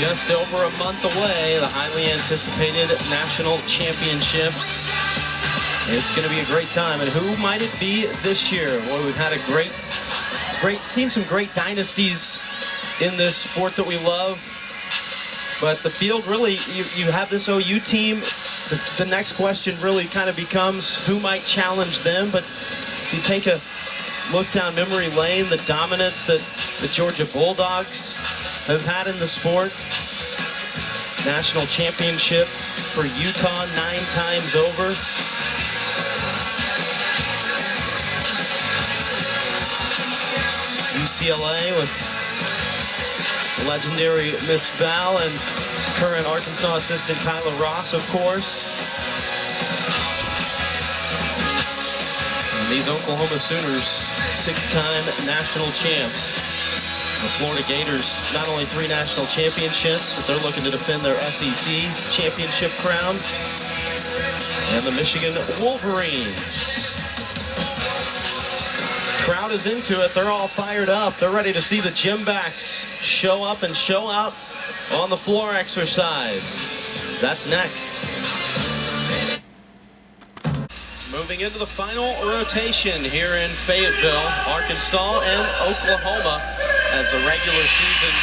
Just over a month away, the highly anticipated national championships. It's going to be a great time. And who might it be this year? Well, we've had a seen some great dynasties in this sport that we love. But the field really, you have this OU team. The next question really kind of becomes who might challenge them. But if you take a look down memory lane, the dominance that the Georgia Bulldogs have had in the sport. National championship for Utah 9 times over. UCLA with the legendary Miss Val and current Arkansas assistant Kyla Ross, of course. And these Oklahoma Sooners, 6-time national champs. The Florida Gators, not only 3 national championships, but they're looking to defend their SEC championship crown. And the Michigan Wolverines. Crowd is into it. They're all fired up. They're ready to see the Gymbacks show up and show out on the floor exercise. That's next. Moving into the final rotation here in Fayetteville, Arkansas and Oklahoma as the regular season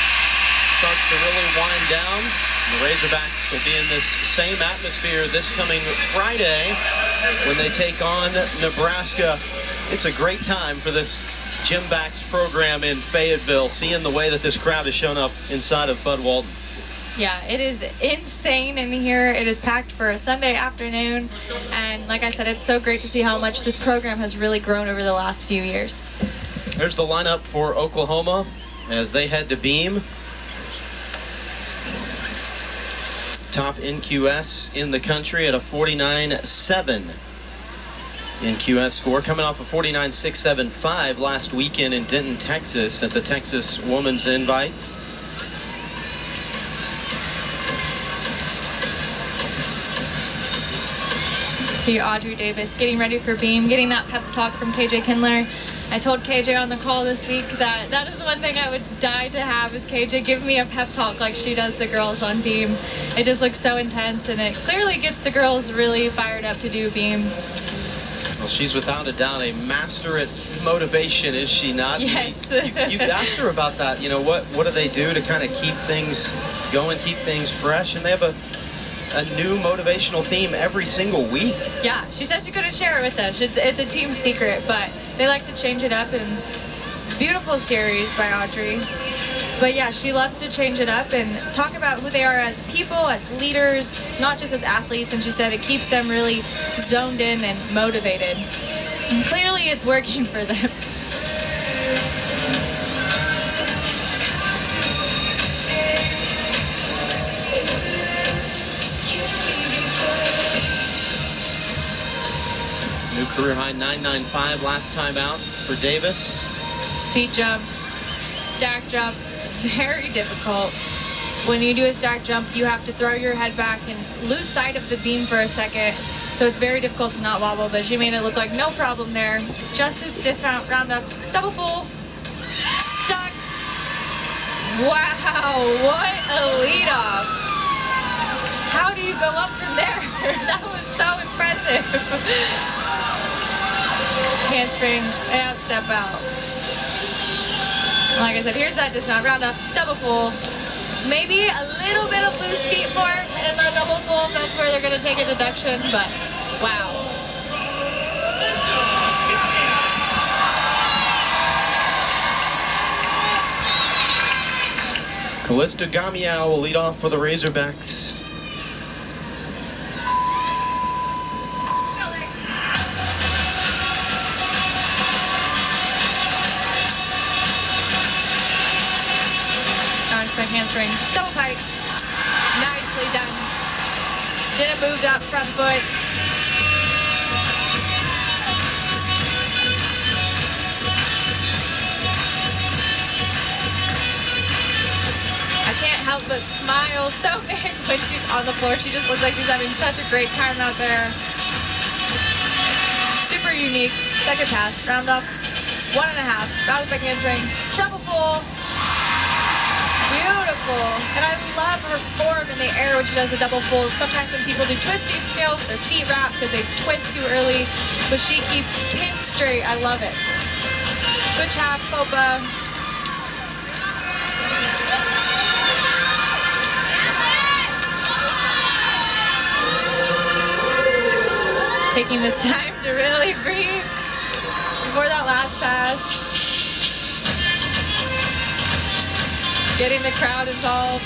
starts to really wind down. The Razorbacks will be in this same atmosphere this coming Friday when they take on Nebraska. It's a great time for this Gymbacks program in Fayetteville, seeing the way that this crowd has shown up inside of Bud Walton. Yeah, it is insane in here. It is packed for a Sunday afternoon. And like I said, it's so great to see how much this program has really grown over the last few years. There's the lineup for Oklahoma as they head to Beam. Top NQS in the country at a 49.7 NQS score, coming off a 49.675 last weekend in Denton, Texas at the Texas Women's Invite. See Audrey Davis getting ready for Beam, getting that pep talk from KJ Kindler. I told KJ on the call this week that is one thing I would die to have is KJ give me a pep talk like she does the girls on Beam. It just looks so intense and it clearly gets the girls really fired up to do Beam. Well, she's without a doubt a master at motivation, is she not? Yes. You've asked her about that. You know, what do they do to kind of keep things going, keep things fresh? And they have a new motivational theme every single week. Yeah, she said she couldn't share it with us. It's a team secret, but they like to change it up. And beautiful series by Audrey. But yeah, she loves to change it up and talk about who they are as people, as leaders, not just as athletes. And she said it keeps them really zoned in and motivated. And clearly it's working for them. New career high 9.95 last time out for Davis. Feet jump, stack jump, very difficult. When you do a stack jump, you have to throw your head back and lose sight of the beam for a second. So it's very difficult to not wobble, but she made it look like no problem there. Just this dismount, round up, double full, stuck. Wow, what a lead off. How do you go up from there? That was so impressive. Handspring and step out. Like I said, here's that dismount, round up, double full. Maybe a little bit of loose feet form in the double full. That's where they're going to take a deduction, but wow. Callista Gamiao will lead off for the Razorbacks. Handspring, double pike, nicely done. Didn't move that front foot. I can't help but smile so big when she's on the floor. She just looks like she's having such a great time out there. Super unique. Second pass, round off, 1.5, round back handspring, double full. beautiful. And I love her form in the air when she does the double full. Sometimes when people do twisting skills, their feet wrap because they twist too early, but she keeps pin straight. I love it. Switch half, Copa. Taking this time to really breathe before that last pass. Getting the crowd involved.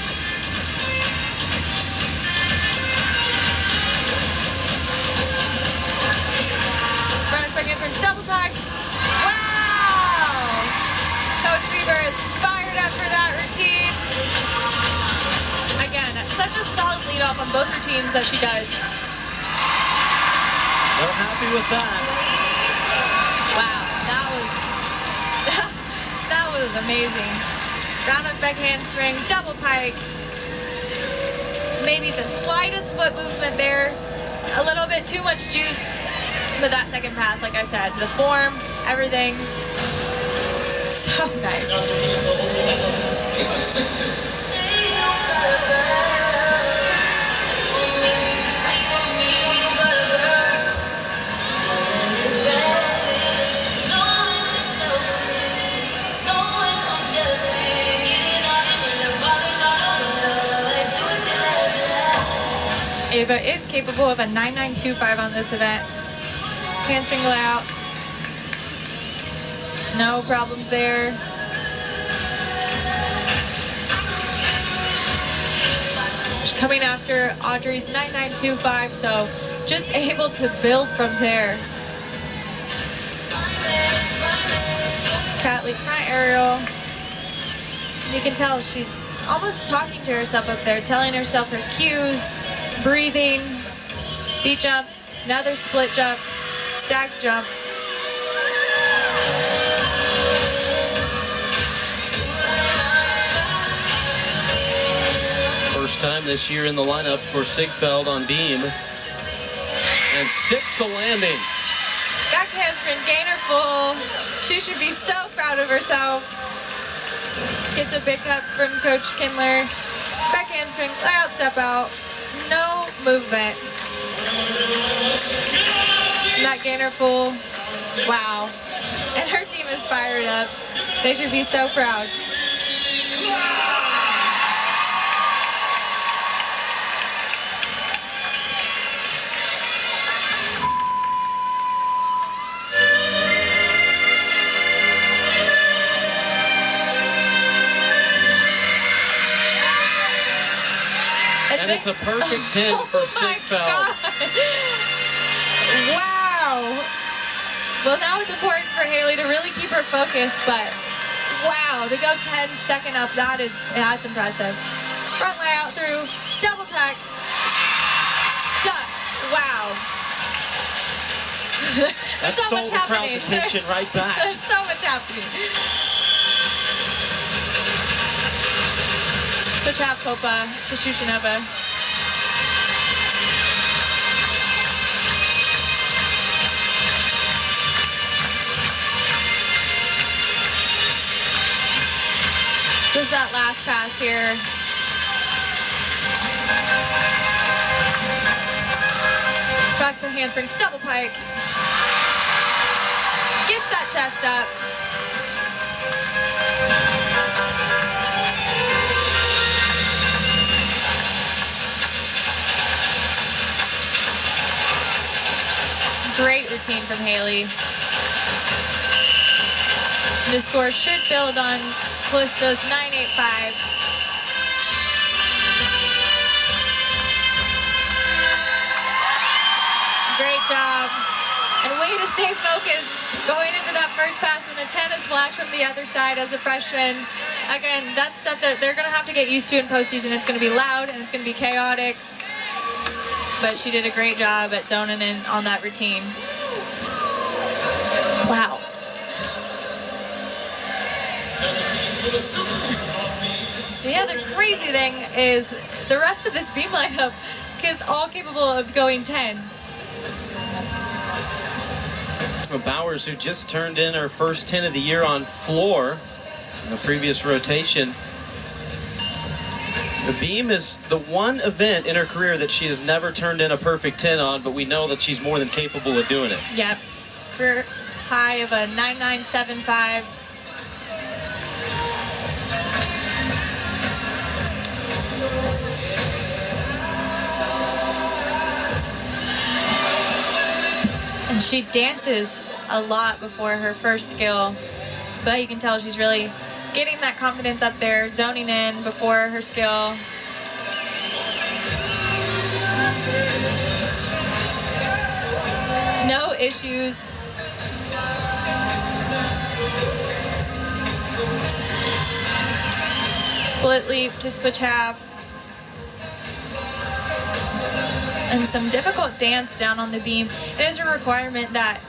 Front back in for double tag. Wow! Coach Bieber is fired up for that routine. Again, such a solid lead off on both routines that she does. They're happy with that. Wow, that was amazing. Round up back handspring, double pike. Maybe the slightest foot movement there. A little bit too much juice, but that second pass, like I said, the form, everything, so nice. Ava is capable of a 9.925 on this event. Handspring layout. No problems there. She's coming after Audrey's 9.925, so just able to build from there. Cat leap front aerial. You can tell she's almost talking to herself up there, telling herself her cues. Breathing, beat jump, another split jump, stack jump. First time this year in the lineup for Sigfeld on beam. And sticks the landing. Back handspring, gainer full. She should be so proud of herself. Gets a big cup from Coach Kindler. Back handspring, layout step out. No movement. And that gainer full, wow. And her team is fired up. They should be so proud. And it's a perfect 10 for Sigfeld. Wow. Well, now it's important for Haley to really keep her focus, but wow, to go 10 second up, that's impressive. Front layout through, double tack, stuck. Wow. That so stole the crowd's attention right back. There's so much happening. Switch half Copa to Shushinova. Just that last pass here. Back for handspring, double pike. Gets that chest up. Great routine from Haley. The score should build on Callista's 9.85. Great job. And way to stay focused going into that first pass when the 10 is flash from the other side as a freshman. Again, that's stuff that they're going to have to get used to in postseason. It's going to be loud and it's going to be chaotic. But she did a great job at zoning in on that routine. Wow. The other crazy thing is the rest of this beam lineup is all capable of going 10. Bowers, who just turned in her first 10 of the year on floor in the previous rotation, The beam is the one event in her career that she has never turned in a perfect 10 on, but we know that she's more than capable of doing it. Yep. Career high of a 9.975. And she dances a lot before her first skill, but you can tell she's really getting that confidence up there, zoning in before her skill. No issues. Split leap to switch half. And some difficult dance down on the beam. It is a requirement that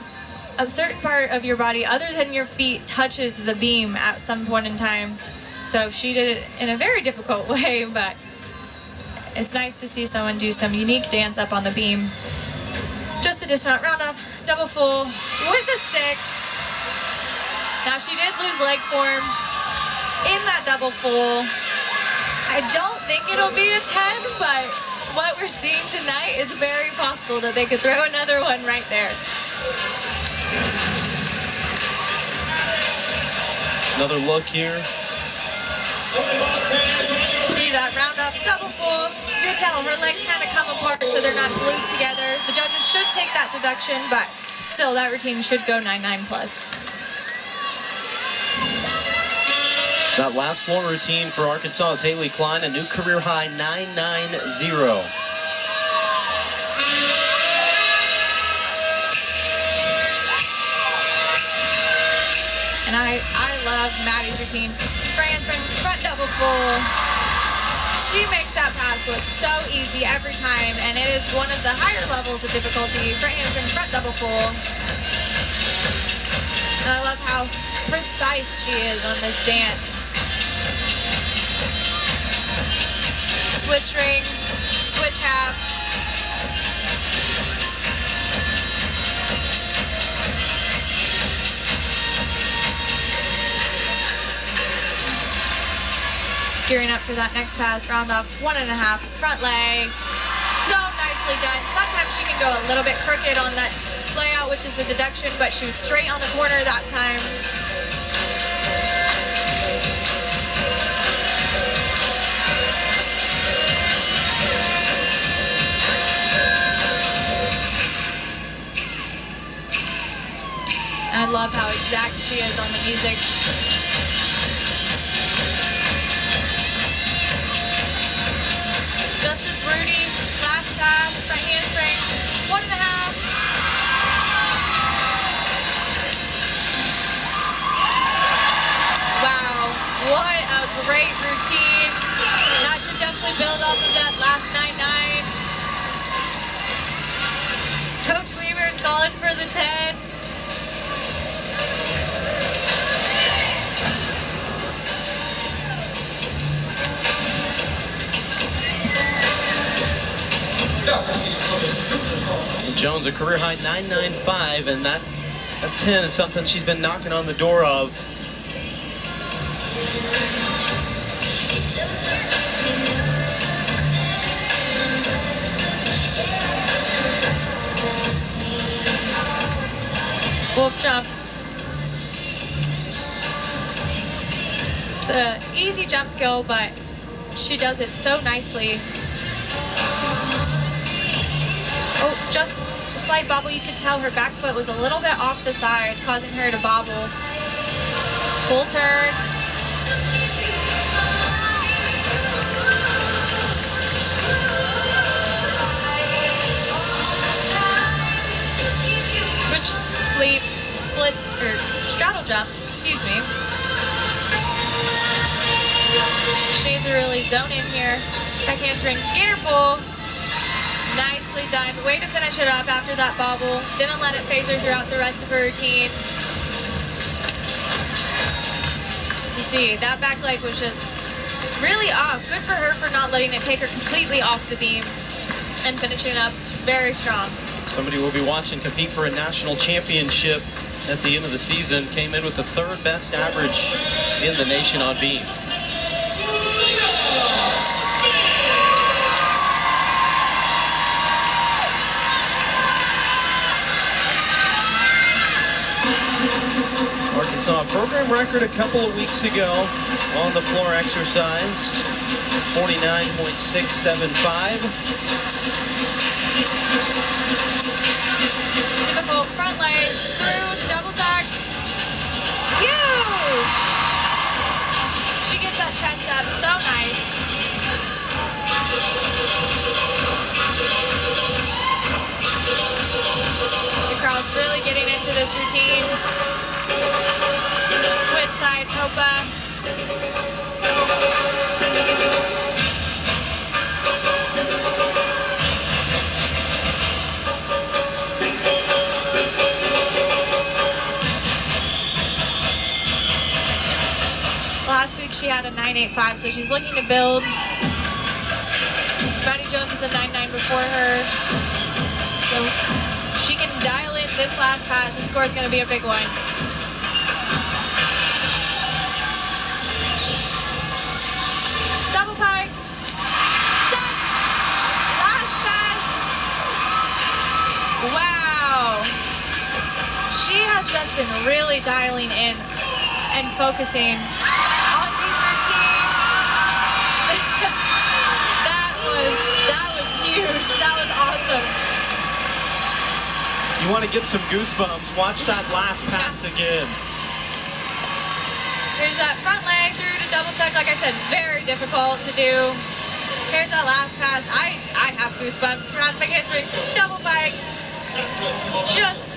a certain part of your body other than your feet touches the beam at some point in time. So she did it in a very difficult way, but it's nice to see someone do some unique dance up on the beam. Just the dismount, round off, double full with the stick. Now she did lose leg form in that double full. I don't think it'll be a 10, but what we're seeing tonight is very possible that they could throw another one right there. Another look here. See that round up double full. You can tell her legs kind of come apart so they're not glued together. The judges should take that deduction, but still that routine should go 9.9 plus. That last floor routine for Arkansas is Haley Klein, a new career high 9.90. And I love Maddie's routine. Front double full. She makes that pass look so easy every time, and it is one of the higher levels of difficulty. Front double full. And I love how precise she is on this dance. Switch ring, switch half. Gearing up for that next pass, round off 1.5, front leg. So nicely done. Sometimes she can go a little bit crooked on that layout, which is a deduction, but she was straight on the corner that time. I love how exact she is on the music. Justice Rudy, last pass, front handspring, 1.5. Wow, what a great routine. That should definitely build off of that last 9.9. Coach Weaver's calling for the 10. Jones, a career high 9.95, and that 10 is something she's been knocking on the door of. Wolf jump. It's an easy jump skill, but she does it so nicely. Oh, just a slight bobble. You could tell her back foot was a little bit off the side, causing her to bobble. Full turn. Switch leap, split, or straddle jump, excuse me. She needs to really zone in here. Back handspring, get her full. Nicely done. Way to finish it up after that bobble. Didn't let it phase her throughout the rest of her routine. You see, that back leg was just really off. Good for her for not letting it take her completely off the beam and finishing up very strong. Somebody we'll be watching compete for a national championship at the end of the season. Came in with the 3rd best average in the nation on beam. Saw a program record a couple of weeks ago on the floor exercise, 49.675. Typical front leg through double tuck. Huge! She gets that chest up so nice. The crowd's really getting into this routine. Switch side Hopa. Last week she had a 9.85, so she's looking to build. Maddie Jones with a 9.9 before her. So she can dial in this last pass. The score is going to be a big one. Double pike. Stuck. Last pass. Wow. She has just been really dialing in and focusing on these routines. that was huge. That was awesome. You want to get some goosebumps, watch that last pass again. Here's that front leg through to double tuck. Like I said, very difficult to do. Here's that last pass. I have goosebumps. Round my hands, double pike. Just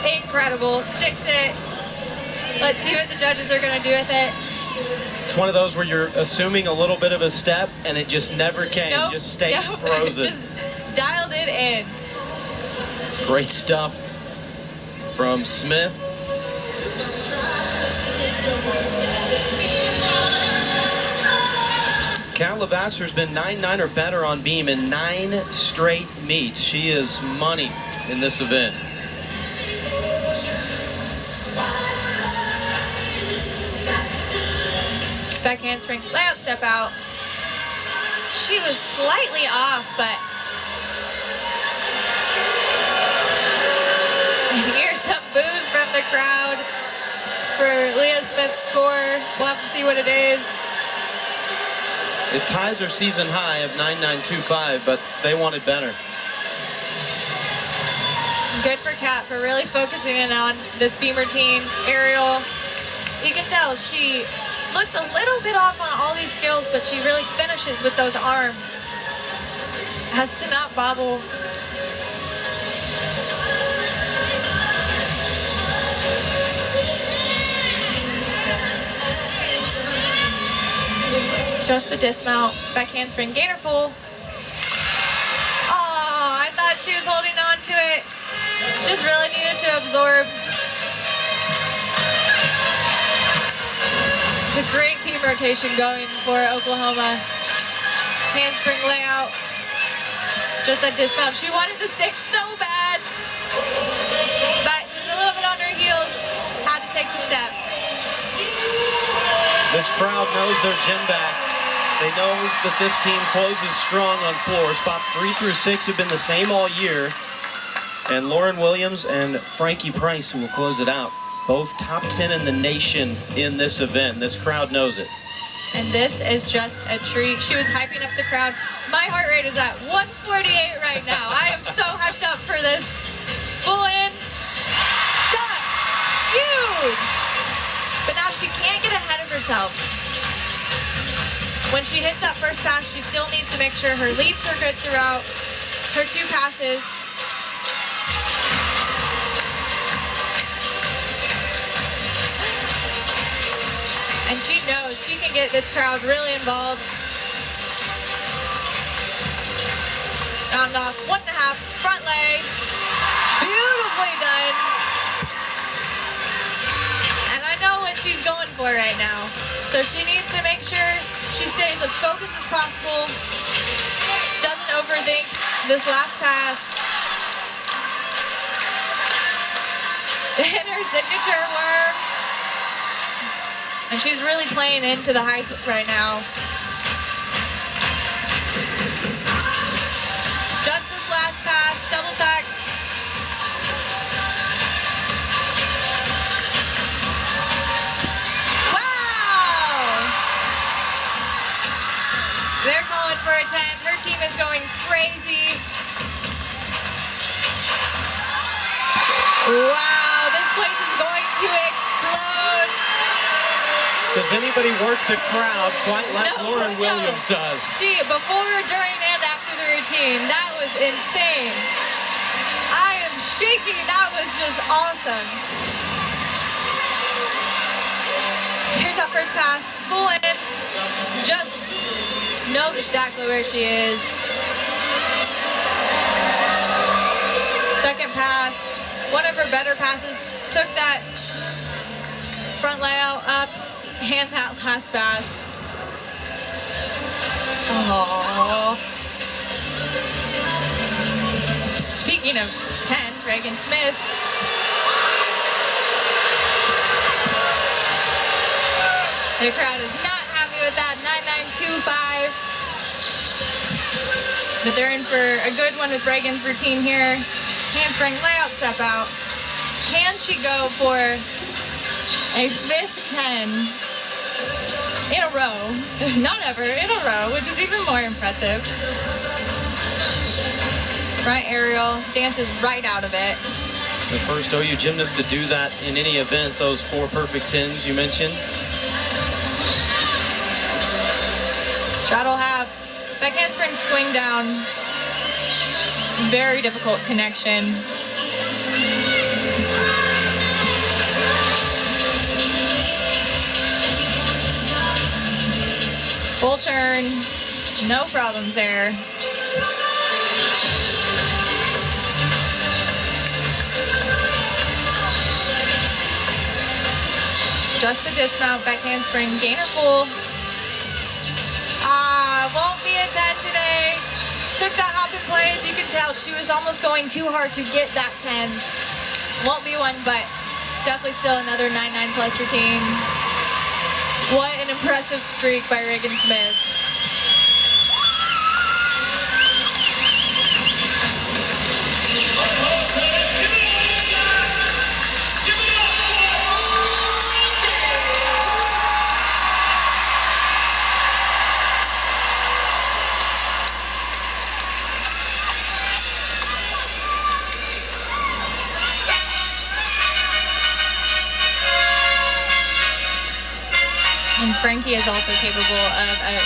incredible. Sticks it. Let's see what the judges are going to do with it. It's one of those where you're assuming a little bit of a step and it just never came. Nope, Just stayed frozen. Just dialed it in. Great stuff from Smith. Cal Lavasser's been 9.9 or better on beam in 9 straight meets. She is money in this event. Back handspring, layout step out. She was slightly off, but here's some boos from the crowd for Leah Smith's score. We'll have to see what it is. It ties her season high of 9.925, but they wanted better. Good for Kat for really focusing in on this beam routine. Aerial, you can tell she looks a little bit off on all these skills, but she really finishes with those arms. Has to not bobble. Just the dismount, back handspring, gainer full. Oh, I thought she was holding on to it. Just really needed to absorb. It's a great beam rotation going for Oklahoma. Handspring layout. Just that dismount. She wanted to stick so bad, but she's a little bit on her heels. Had to take the step. This crowd knows their gym backs. They know that this team closes strong on floor. Spots 3 through 6 have been the same all year. And Lauren Williams and Frankie Price, who will close it out, both top 10 in the nation in this event. This crowd knows it. And this is just a treat. She was hyping up the crowd. My heart rate is at 148 right now. I am so hyped up for this. Full in. Stuck. Huge. But now she can't get ahead of herself. When she hits that first pass, she still needs to make sure her leaps are good throughout her 2 passes. And she knows she can get this crowd really involved. Round off, 1.5, front leg. Beautifully done. And I know what she's going for right now. So she needs to make sure she stays as focused as possible. Doesn't overthink this last pass. And her signature worm. And she's really playing into the hype right now. Just this last pass, double tuck. Wow, this place is going to explode. Does anybody work the crowd quite like Lauren No. Williams does? She, before, during, and after the routine, that was insane. I am shaking. That was just awesome. Here's that first pass, full in. Just knows exactly where she is. Second pass, one of her better passes, took that front layout up, and that last pass. Oh. Speaking of 10, Reagan Smith. The crowd is not happy with that, 9.925. But they're in for a good one with Reagan's routine here. Handspring, layout, step out. Can she go for a fifth 10 in a row? Not ever, in a row, which is even more impressive. Front aerial, dances right out of it. The first OU gymnast to do that in any event, those 4 perfect 10s you mentioned. Straddle half, back handspring swing down. Very difficult connection. Full turn, no problems there. Just the dismount, back handspring, gainer full. Won't be a 10 today. Took that hop in place. You can tell she was almost going too hard to get that 10. Won't be one, but definitely still another 9.9 plus routine. What an impressive streak by Reagan Smith. And Frankie is also capable of a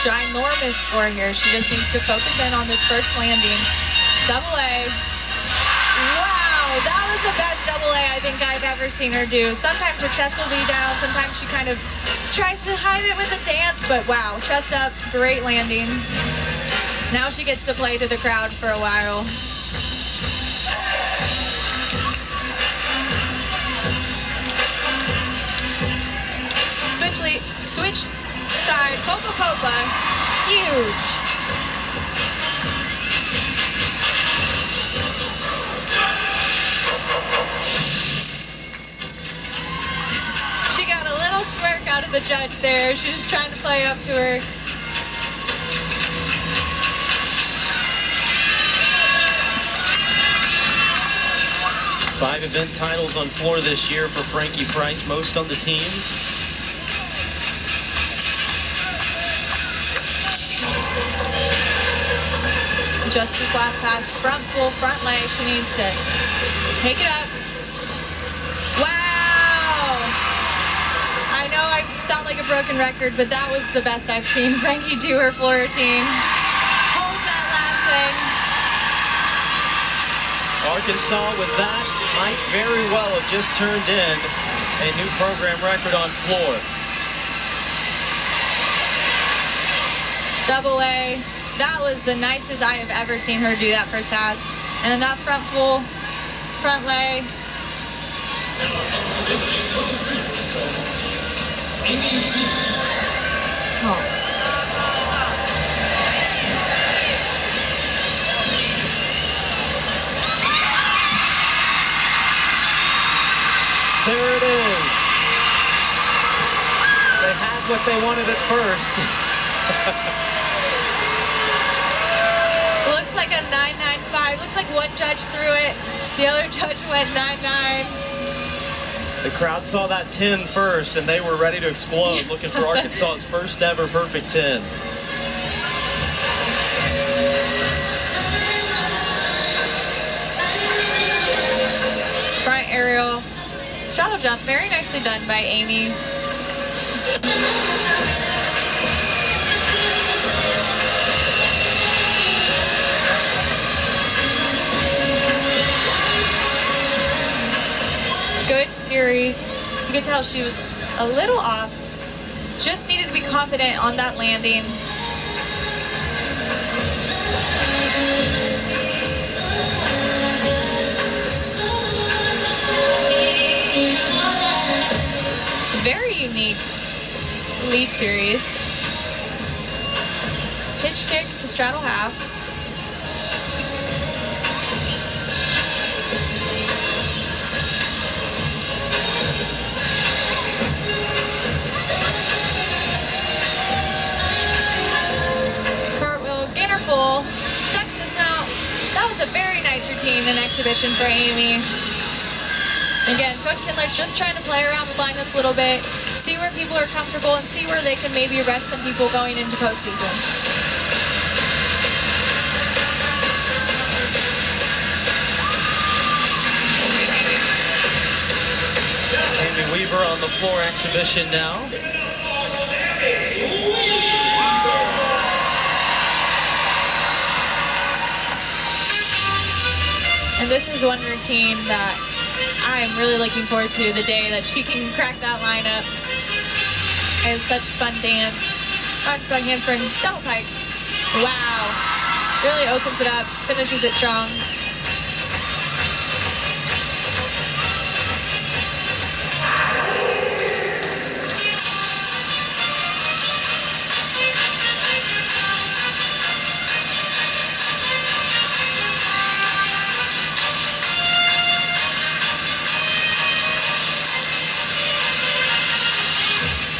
ginormous score here. She just needs to focus in on this first landing. Double A. Wow, that was the best double A I think I've ever seen her do. Sometimes her chest will be down. Sometimes she kind of tries to hide it with a dance, but wow, chest up, great landing. Now she gets to play to the crowd for a while. Switch side, Popa, huge. She got a little smirk out of the judge there. She was trying to play up to her. Five event titles on floor this year for Frankie Price, most on the team. Just this last pass, front full, front lay. She needs to take it up. Wow! I know I sound like a broken record, but that was the best I've seen Frankie do her floor routine. Hold that last thing. Arkansas with that might very well have just turned in a new program record on floor. Double A. That was the nicest I have ever seen her do that first pass. And then that front full, front lay. Oh. There it is. They had what they wanted at first. Looks like a 9.95. Looks like one judge threw it. The other judge went 9.9. The crowd saw that 10 first, and they were ready to explode, looking for Arkansas's first ever perfect 10. Straddle jump, very nicely done by Amy. Good series. You could tell she was a little off. Just needed to be confident on that landing. Very unique leap series. Hitch kick to straddle half. Cartwheel, gainer full, stuck dismount. That was a very nice routine and exhibition for Amy. Again, Coach Kindler's just trying to play around with lineups a little bit, see where people are comfortable and see where they can maybe rest some people going into postseason. Amy Weaver on the floor exhibition now. And this is one routine that I'm really looking forward to, the day that she can crack that lineup. It's such a fun dance. Front handspring, double pike. Wow. Really opens it up, finishes it strong.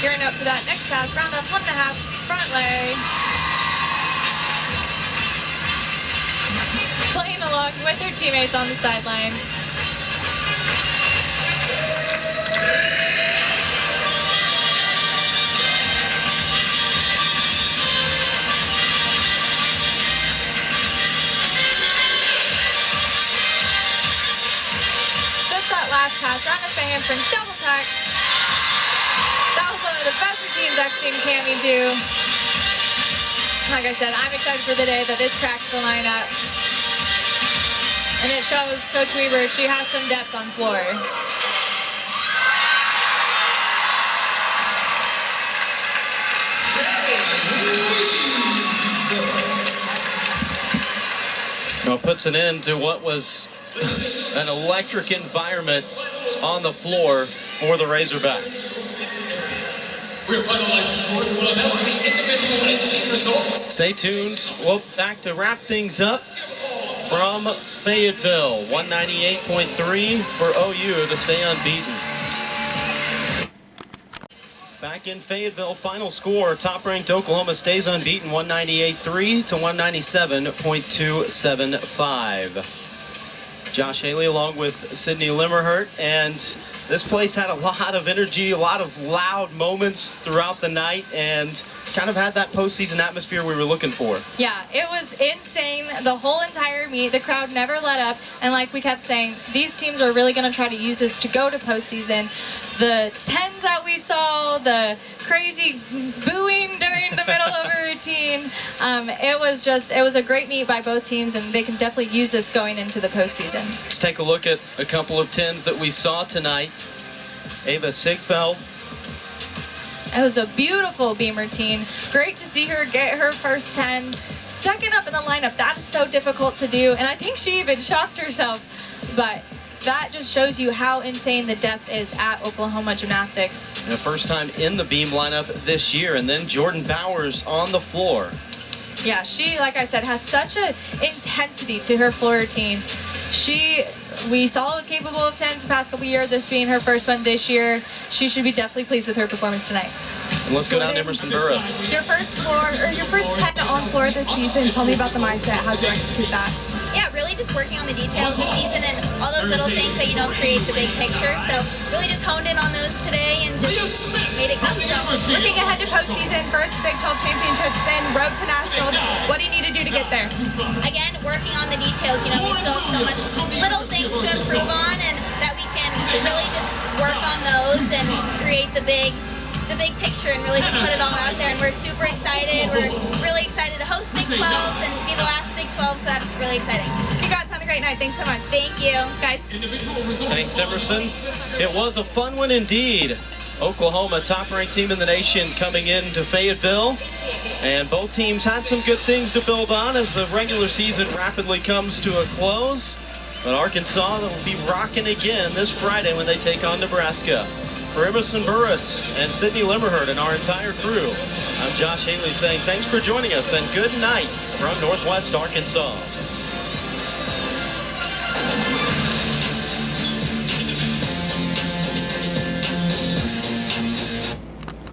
Gearing up for that next pass, roundhouse 1.5, front leg. Playing along with her teammates on the sideline. Just that last pass, roundhouse by handspring, double tack. That was one of the best routines I've seen Tammy do. Like I said, I'm excited for the day that this cracks the lineup. And it shows Coach Weaver she has some depth on floor. Well, puts an end to what was an electric environment on the floor for the Razorbacks. We're finalizing scores and will announce the individual and team results. Stay tuned. Well, back to wrap things up from Fayetteville. 198.3 for OU to stay unbeaten. Back in Fayetteville, final score, top-ranked Oklahoma stays unbeaten, 198.3 to 197.275. Josh Haley along with Sydney Limmerhurt, and this place had a lot of energy, a lot of loud moments throughout the night, and kind of had that postseason atmosphere we were looking for. Yeah, it was insane the whole entire meet. The crowd never let up, and like we kept saying, these teams are really going to try to use this to go to postseason. The 10s that we saw, the crazy booing during the middle of a routine, it was a great meet by both teams, and they can definitely use this going into the postseason. Let's take a look at a couple of 10s that we saw tonight. Ava Sigfeld. It was a beautiful beam routine. Great to see her get her first 10. Second up in the lineup, that is so difficult to do, and I think she even shocked herself, but that just shows you how insane the depth is at Oklahoma Gymnastics. The first time in the beam lineup this year, and then Jordan Bowers on the floor. Yeah, she, like I said, has such an intensity to her floor routine. We saw her capable of 10s the past couple years, this being her first one this year. She should be definitely pleased with her performance tonight. And let's go down to Emerson Burris. Your first 10 on floor this season. Tell me about the mindset. How'd you execute that? Yeah, really just working on the details this season and all those little things that, create the big picture. So really just honed in on those today and just made it come. So Looking ahead to postseason, first Big 12 championships, then road to nationals. What do you need to do to get there? again, working on the details. We still have so much little things to improve on and that we can really just work on those and create the big picture and really just put it all out there. And we're super excited. We're really excited to host Big 12s and be the last Big 12, so that's really exciting. Congrats on a great night. Thanks so much. Thank you. Guys. Thanks, Emerson. It was a fun one indeed. Oklahoma, top-ranked team in the nation, coming into Fayetteville. And both teams had some good things to build on as the regular season rapidly comes to a close. But Arkansas will be rocking again this Friday when they take on Nebraska. For Emerson Burris and Sydney Limmerhurt and our entire crew, I'm Josh Haley saying thanks for joining us and good night from Northwest Arkansas.